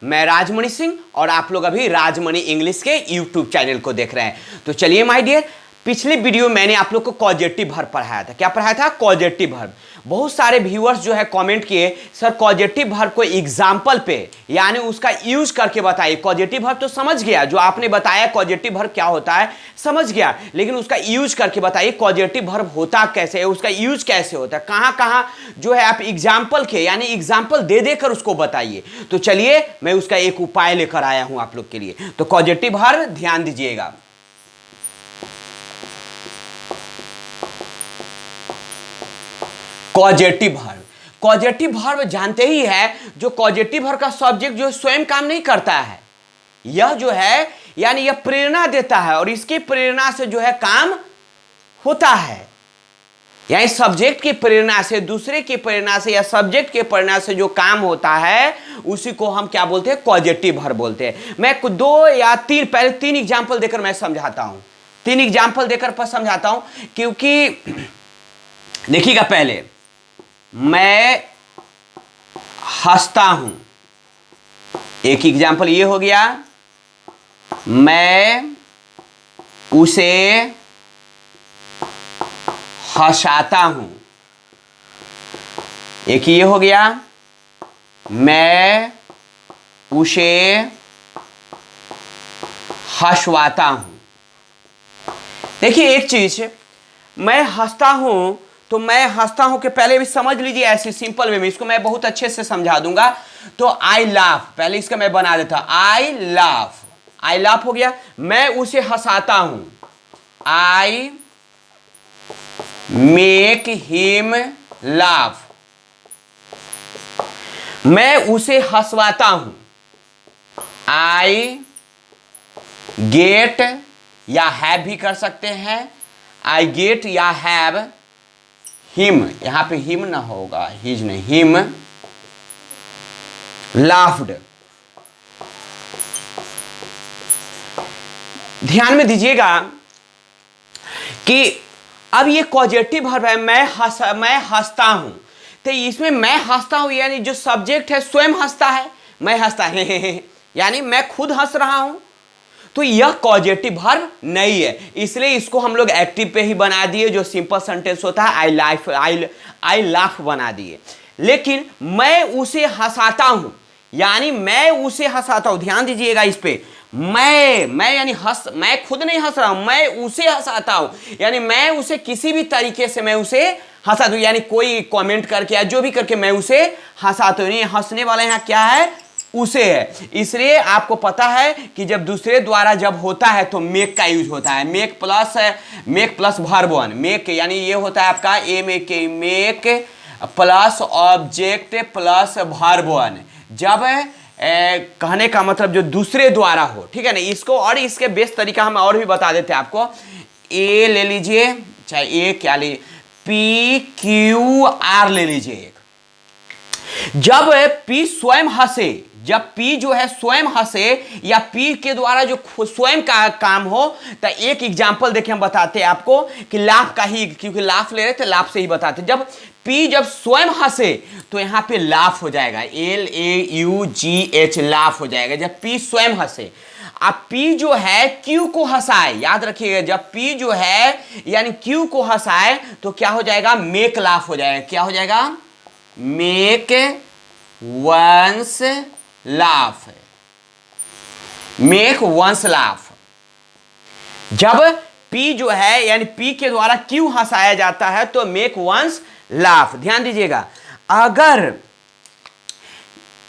मैं राजमणि सिंह और आप लोग अभी राजमणि इंग्लिश के यूट्यूब चैनल को देख रहे हैं। तो चलिए माय डियर, पिछले वीडियो मैंने आप लोग को कॉजेटिव वर्ब पढ़ाया था। क्या पढ़ाया था? Causative verb. बहुत सारे व्यूअर्स जो है कमेंट किए, सर कॉजेटिव वर्ब को एग्जाम्पल पे यानी उसका यूज करके बताइए। कॉजेटिव वर्ब तो समझ गया, जो आपने बताया कॉजेटिव वर्ब क्या होता है समझ गया, लेकिन उसका यूज करके बताइए कॉजेटिव वर्ब होता कैसे है, उसका यूज कैसे होता है, कहां कहां जो है आप एग्जाम्पल के यानी एग्जाम्पल दे देकर उसको बताइए। तो चलिए मैं उसका एक उपाय लेकर आया हूं आप लोग के लिए। तो कॉजेटिव वर्ब ध्यान दीजिएगा। कॉजेटिव वर्ब, कॉजेटिव वर्ब जानते ही है, जो कॉजेटिव वर्ब का सब्जेक्ट जो स्वयं काम नहीं करता है, यह जो है यानी यह प्रेरणा देता है और इसकी प्रेरणा से जो है काम होता है। यानी सब्जेक्ट की प्रेरणा से, दूसरे की प्रेरणा से या सब्जेक्ट की प्रेरणा से जो काम होता है उसी को हम क्या बोलते हैं? कॉजेटिव वर्ब बोलते हैं। मैं दो या तीन, पहले तीन एग्जांपल देकर मैं समझाता हूं, तीन एग्जांपल देकर पर समझाता हूं, क्योंकि देखिएगा पहले मैं हंसता हूं, एक एग्जाम्पल ये हो गया। मैं उसे हंसाता हूं, एक ये हो गया। मैं उसे हंसवाता हूं। देखिए एक चीज, मैं हंसता हूं तो मैं हंसता हूं के पहले भी समझ लीजिए, ऐसे सिंपल वे में इसको मैं बहुत अच्छे से समझा दूंगा। तो आई लाफ, पहले इसका मैं बना देता, आई लाफ, आई लाफ हो गया। मैं उसे हंसाता हूं, आई मेक हिम लाफ। मैं उसे हंसवाता हूं, आई गेट या हैव भी कर सकते हैं, आई गेट या हैव हिम, यहां पे हिम ना होगा, हिज नहीं, हिम लाफ्ड। ध्यान में दीजिएगा कि अब ये पॉजिटिव वर्ब है, मैं हंसता हूं। तो इसमें मैं हंसता हूं यानी जो सब्जेक्ट है स्वयं हंसता है, मैं हंसता है यानी मैं खुद हंस रहा हूं। तो यह पॉजिटिव वर्ब नहीं है, इसलिए इसको हम लोग एक्टिव पे ही बना दिए, जो सिंपल सेंटेंस होता है आई लाफ बना दिए। लेकिन मैं उसे हंसाता हूं यानी मैं उसे हंसाता हूं, ध्यान दीजिएगा इस पे। मैं यानी मैं खुद नहीं हंस रहा हूं, मैं उसे हंसाता हूं यानी मैं उसे किसी भी तरीके से मैं उसे हंसाता हूं, यानी कोई कमेंट करके या जो भी करके मैं उसे हंसाता हूं। हंसने वाला यहां क्या है? उसे है। इसलिए आपको पता है कि जब दूसरे द्वारा जब होता है तो मेक का यूज होता है, make plus verb one, make यानी ये होता है आपका make plus object plus verb one. जब कहने का मतलब जो दूसरे द्वारा हो, ठीक है ना। इसको और इसके बेस्ट तरीका हम और भी बता देते हैं आपको। ए ले लीजिए, चाहे ए क्या लीजिए, पी क्यू आर ले लीजिए एक। जब पी स्वयं हंसे, जब पी जो है स्वयं हंसे या पी के द्वारा जो स्वयं का काम हो, तो एक एग्जांपल देखिए हम बताते हैं आपको कि लाफ का ही, क्योंकि लाफ ले रहे थे लाफ से ही बताते। जब पी जब स्वयं हंसे तो यहां पे लाफ हो जाएगा, LAUGH लाफ हो जाएगा जब पी स्वयं हंसे। अब पी जो है क्यू को हंसाए, याद रखिएगा, जब पी जो है यानी क्यू को हंसाए तो क्या हो जाएगा? मेक लाफ हो जाएगा। क्या हो जाएगा? Make one's laugh, make one's laugh. जब पी जो है यानी पी के द्वारा क्यू हंसाया जाता है तो मेक वंस लाफ। ध्यान दीजिएगा, अगर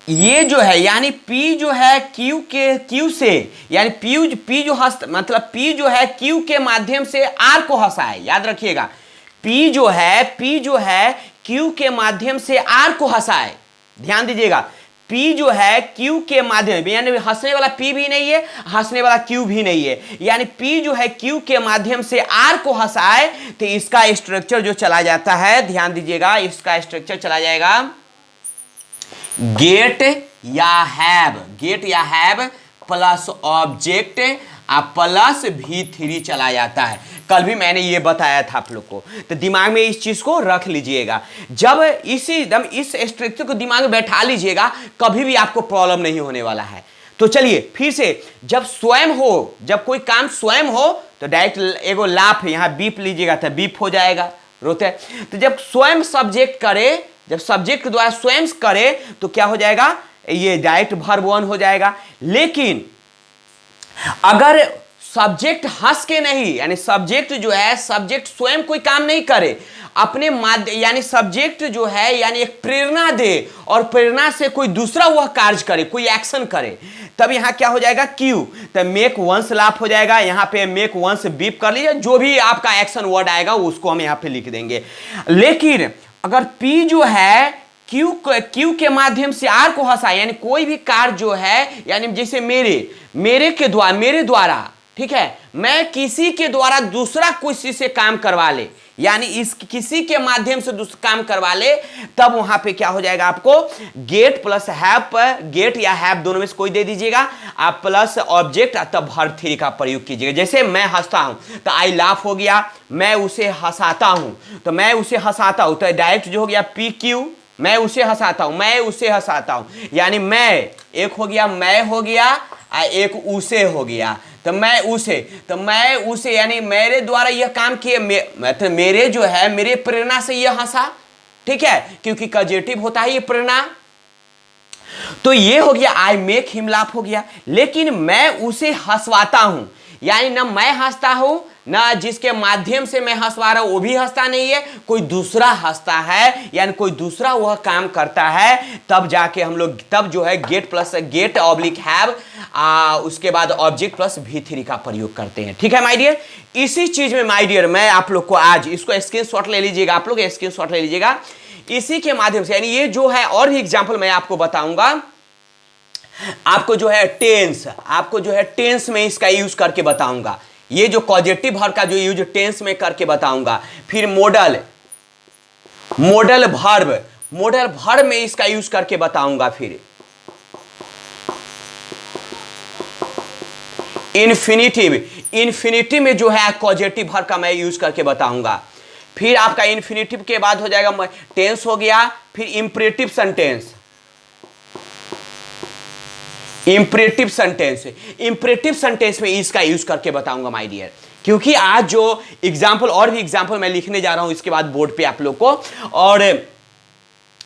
ये जो है यानी पी जो है क्यू से यानी पी जो हंस मतलब पी जो है क्यू के माध्यम से आर को हंसाए, याद रखिएगा, पी जो है क्यू के माध्यम से आर को हंसाए। ध्यान दीजिएगा, पी जो है क्यू के माध्यम, यानी हंसने वाला पी भी नहीं है, हंसने वाला क्यू भी नहीं है, यानी पी जो है क्यू के माध्यम से आर को हंसाए, तो इसका स्ट्रक्चर जो चला जाता है, ध्यान दीजिएगा, इसका स्ट्रक्चर चला जाएगा गेट या हैव, गेट या have plus object plus V3 चला जाता है। कल भी मैंने ये बताया था आप लोग को, तो दिमाग में इस चीज को रख लीजिएगा। जब इस स्ट्रक्चर को दिमाग में बैठा लीजिएगा, कभी भी आपको प्रॉब्लम नहीं होने वाला है। तो चलिए फिर से, जब स्वयं हो, जब कोई काम स्वयं हो तो डायरेक्ट एगो लाफ यहां बीप लीजिएगा तो बीप हो जाएगा, रोते। तो जब स्वयं सब्जेक्ट करे, जब सब्जेक्ट के द्वारा स्वयं करे तो क्या हो जाएगा, ये डायरेक्ट वर्ब 1 हो जाएगा। लेकिन अगर सब्जेक्ट हंस के नहीं, यानी सब्जेक्ट जो है, सब्जेक्ट स्वयं कोई काम नहीं करे, अपने माध्यम, यानी सब्जेक्ट जो है यानी एक प्रेरणा दे और प्रेरणा से कोई दूसरा वह कार्य करे, कोई एक्शन करे, तब यहां क्या हो जाएगा, क्यू। तो मेक वंस लाफ हो जाएगा, यहां पे मेक वंस बीप कर लीजिए, जो भी आपका एक्शन वर्ड आएगा उसको हम यहां पे लिख देंगे। लेकिन अगर पी जो है क्यू के माध्यम से आर को हंसा, यानी कोई भी कार्य जो है, यानी जैसे मेरे द्वारा, ठीक है, मैं किसी के द्वारा दूसरा किसी से काम करवा ले, यानी इस किसी के माध्यम से दूसरा काम करवा ले, तब वहां पे क्या हो जाएगा, आपको गेट प्लस हैव, गेट या हैव दोनों में से कोई दे दीजिएगा, आप प्लस ऑब्जेक्ट, तब वर्ब 3 का प्रयोग कीजिएगा। जैसे मैं हंसता हूं तो आई लाफ हो गया, मैं उसे हंसाता हूं तो मैं उसे हंसाता हूं, तो डायरेक्ट जो हो गया पी क्यू, मैं उसे हंसाता हूं, मैं उसे हंसाता हूं, यानी मैं एक हो गया, मैं हो गया, एक उसे हो गया, तो मैं उसे यानी मेरे द्वारा यह काम किए, मतलब मेरे जो है, मेरे प्रेरणा से यह हंसा, ठीक है, क्योंकि कॉजेटिव होता है ये प्रेरणा। तो ये हो गया आई मेक हिम लाफ हो गया। लेकिन मैं उसे हंसवाता हूं, यानी ना मैं हंसता हूं, ना जिसके माध्यम से मैं हंसवा रहा हूं वो भी हंसता नहीं है, कोई दूसरा हंसता है, यानी कोई दूसरा वह काम करता है, तब जाके हम लोग, तब जो है get plus get oblique have, उसके बाद ऑब्जेक्ट प्लस V3 का प्रयोग करते हैं। ठीक है माय डियर, इसी चीज में माय डियर मैं आप लोग को आज इसको स्क्रीनशॉट ले लीजिएगा, आप लोग स्क्रीनशॉट ले लीजिएगा, इसी के माध्यम से, यानी ये जो है और भी एग्जाम्पल मैं आपको बताऊंगा, आपको जो है टेंस में इसका यूज करके बताऊंगा, ये जो कॉजेटिव वर्ब का जो यूज टेंस में करके बताऊंगा। फिर मॉडल वर्ब में इसका यूज करके बताऊंगा। फिर इन्फिनिटिव में जो है कॉजेटिव वर्ब का मैं यूज करके बताऊंगा। फिर आपका इन्फिनिटिव के बाद हो जाएगा टेंस हो गया, फिर इंपरेटिव सेंटेंस में इसका यूज करके बताऊंगा माय डियर, क्योंकि आज जो एग्जांपल और भी एग्जांपल मैं लिखने जा रहा हूं इसके बाद बोर्ड पे आप लोग को, और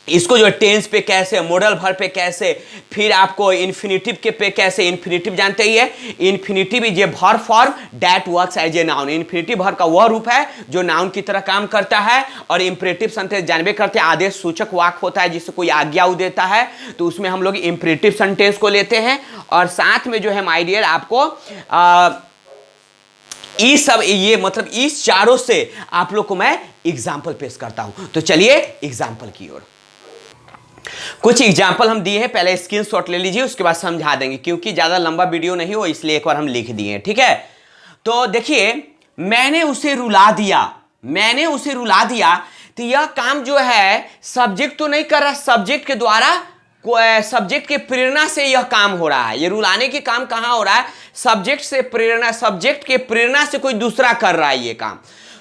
इसको जो टेंस पे कैसे, मॉडल वर्ब पे कैसे, फिर आपको इन्फिनिटिव के पे कैसे, इन्फिनिटिव जानते ही है, infinitive is a verb form that works as a noun, infinitive verb का वह रूप है जो नाउन की तरह काम करता है, और इंपरेटिव सेंटेंस जानबे करते हैं आदेश सूचक वाक्य होता है जिससे कोई आज्ञा देता है, तो उसमें हम लोग इंपरेटिव सेंटेंस को लेते हैं, और साथ में जो है माय डियर आपको इस सब ये मतलब इस चारों से आप लोग को मैं एग्जाम्पल पेश करता हूं। तो चलिए एग्जाम्पल की ओर, कुछ एग्जाम्पल हम दिए हैं, पहले स्क्रीनशॉट ले लीजिए, उसके बाद समझा देंगे, क्योंकि ज्यादा लंबा वीडियो नहीं हो इसलिए एक बार हम लिख दिए हैं। ठीक है, तो देखिए, मैंने उसे रुला दिया, तो यह काम जो है सब्जेक्ट तो नहीं कर रहा, सब्जेक्ट के द्वारा, सब्जेक्ट के प्रेरणा से यह काम हो रहा है। ये रुलाने के काम कहां हो रहा है, सब्जेक्ट के प्रेरणा से कोई दूसरा कर रहा है ये काम।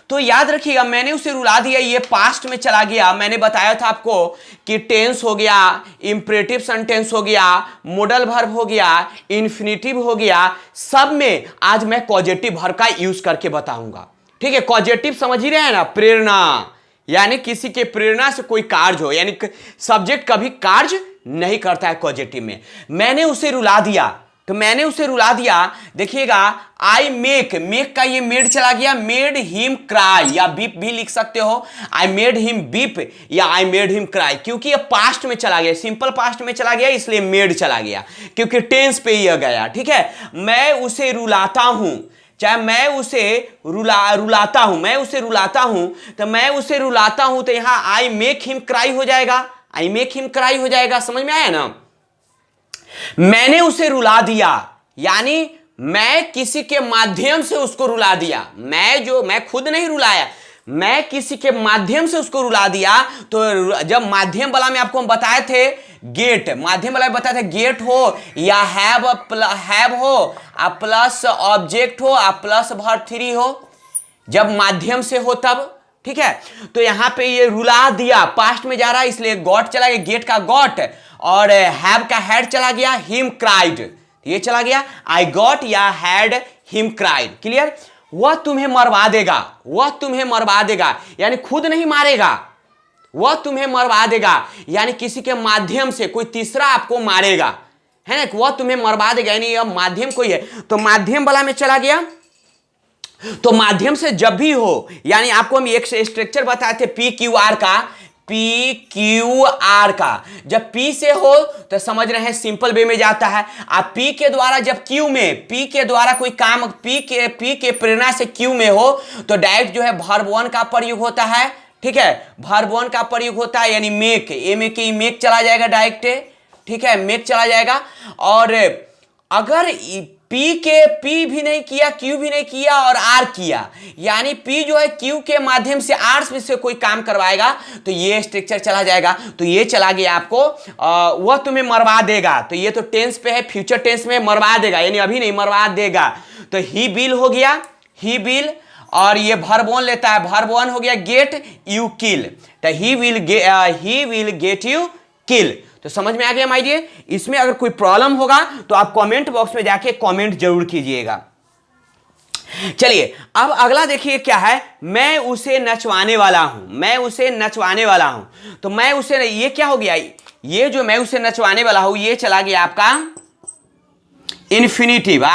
तो याद रखिएगा, मैंने उसे रुला दिया, ये पास्ट में चला गया। मैंने बताया था आपको कि टेंस हो गया, इंपरेटिव सेंटेंस हो गया, मॉडल वर्ब हो गया, इन्फिनिटिव हो गया, सब में आज मैं कॉजेटिव वर्ब का यूज करके बताऊंगा। ठीक है, कॉजेटिव समझ ही रहे हैं ना, प्रेरणा, यानी किसी के प्रेरणा से कोई कार्य हो, यानी सब्जेक्ट कभी कार्य नहीं करता है कॉजेटिव में। मैंने उसे रुला दिया, तो मैंने उसे रुला दिया, देखिएगा आई मेक का ये मेड चला गया, मेड हिम क्राई, या बीप भी लिख सकते हो, आई मेड हिम बीप या आई मेड हिम क्राई, क्योंकि ये पास्ट में चला गया, सिंपल पास्ट में चला गया, इसलिए मेड चला गया, क्योंकि टेंस पे ही गया। ठीक है, मैं उसे रुलाता हूं, चाहे मैं उसे रुलाता हूं, तो मैं उसे रुलाता हूं, तो यहां आई मेक हिम क्राई हो जाएगा, समझ में आया ना। मैंने उसे रुला दिया, यानी मैं किसी के माध्यम से उसको रुला दिया, मैं खुद नहीं रुलाया, मैं किसी के माध्यम से उसको रुला दिया, तो जब माध्यम वाला में आपको हम बताए थे गेट, माध्यम वाला में बताए थे गेट हो या हैव हो, आप प्लस ऑब्जेक्ट हो, आप प्लस वर्ब 3 हो, जब माध्यम से हो तब, ठीक है। तो यहां पे ये रुला दिया, पास्ट में जा रहा है इसलिए गॉट चला गया, गेट का गॉट, और हैव का हैड चला गया, हिम क्राइड, ये चला गया, आई गॉट या हैड हिम क्राइड। क्लियर? वह तुम्हें मरवा देगा, वह तुम्हें मरवा देगा यानी खुद नहीं मारेगा, वह तुम्हें मरवा देगा यानी किसी के माध्यम से कोई तीसरा आपको मारेगा, है ना। वह तुम्हें मरवा देगा यानी यह माध्यम कोई है, तो माध्यम वाला में चला गया। तो माध्यम से जब भी हो, यानी आपको हम एक स्ट्रक्चर बताए थे पी क्यू आर का, पी क्यू आर का, जब पी से हो तो समझ रहे हैं सिंपल वे में जाता है। आप पी के द्वारा जब क्यू में, पी के द्वारा कोई काम, पी के प्रेरणा से क्यू में हो तो डायरेक्ट जो है वर्ब 1 का प्रयोग होता है, ठीक है, वर्ब 1 का प्रयोग होता है यानी मेक, ए में के मेक चला जाएगा डायरेक्ट, ठीक है, मेक चला जाएगा। और अगर पी भी नहीं किया, क्यू भी नहीं किया और आर किया, यानी पी जो है क्यू के माध्यम से आर से कोई काम करवाएगा तो ये स्ट्रक्चर चला जाएगा। तो ये चला गया आपको, वह तुम्हें मरवा देगा, तो ये तो टेंस पे है, फ्यूचर टेंस में मरवा देगा यानी अभी नहीं, मरवा देगा। तो ही बिल हो गया, ही बिल, और ये वर्ब 1 लेता है, वर्ब 1 हो गया गेट यू किल, तो he will get you kill. तो समझ में आ गया माय डियर? इसमें अगर कोई प्रॉब्लम होगा तो आप कमेंट बॉक्स में जाके कमेंट जरूर कीजिएगा। चलिए अब अगला देखिए क्या है, मैं उसे नचवाने वाला हूं, मैं उसे नचवाने वाला हूं। तो मैं उसे, ये क्या हो गया, ये जो मैं उसे नचवाने वाला हूं ये चला गया आपका इन्फिनिटिव,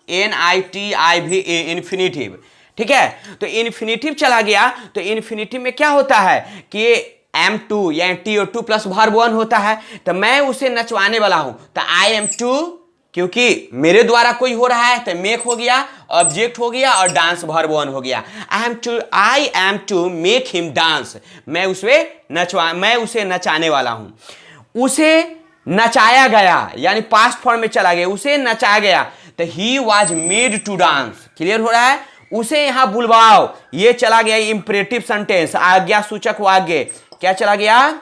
INFINITIV, इन्फिनिटिव, ठीक है। तो इन्फिनिटिव चला गया, तो इन्फिनिटिव में क्या होता है कि M2 या TO2 प्लस वर्ब 1 होता है। तो मैं उसे नचवाने वाला हूं, तो I am to, क्योंकि मेरे द्वारा कोई हो रहा है तो मेक हो गया, ऑब्जेक्ट हो गया और डांस वर्ब 1 हो गया। I am to make him dance, मैं उसे नचाने वाला हूं। उसे नचाया गया यानी पास्ट फॉर्म में चला गया, उसे नचाया गया, तो he was made to dance। Clear हो रहा है? उसे यहां बुलवाओ, ये चला गया इंपरेटिव सेंटेंस, आज्ञा सूचक वाक्य, क्या चला गया,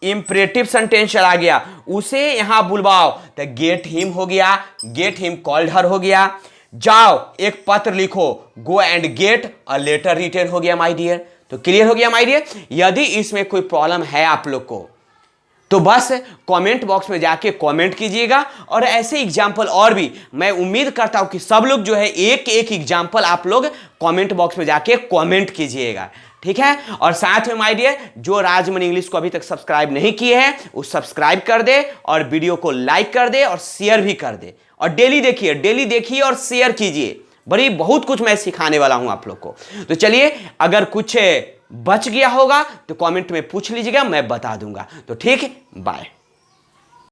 इंपरेटिव सेंटेंस चला गया। उसे यहां बुलवाओ, तो गेट हिम हो गया, गेट हिम कॉल्ड हर हो गया। जाओ एक पत्र लिखो, go and get a letter written हो गया माय डियर। तो क्लियर हो गया माय डियर? यदि इसमें कोई प्रॉब्लम है आप लोग को तो बस कमेंट बॉक्स में जाके कमेंट कीजिएगा, और ऐसे एग्जाम्पल और भी मैं उम्मीद करता हूं कि सब लोग जो है एक एक एग्जाम्पल आप लोग कमेंट बॉक्स में जाके कमेंट कीजिएगा, ठीक है। और साथ में माय डियर जो राजमनी इंग्लिश को अभी तक सब्सक्राइब नहीं किए हैं वो सब्सक्राइब कर दे, और वीडियो को लाइक कर दे और शेयर भी कर दे, और डेली देखिए और शेयर कीजिए, बहुत कुछ मैं सिखाने वाला हूं आप लोग को। तो चलिए अगर कुछ बच गया होगा तो कमेंट में पूछ लीजिएगा, मैं बता दूंगा। तो ठीक है, बाय।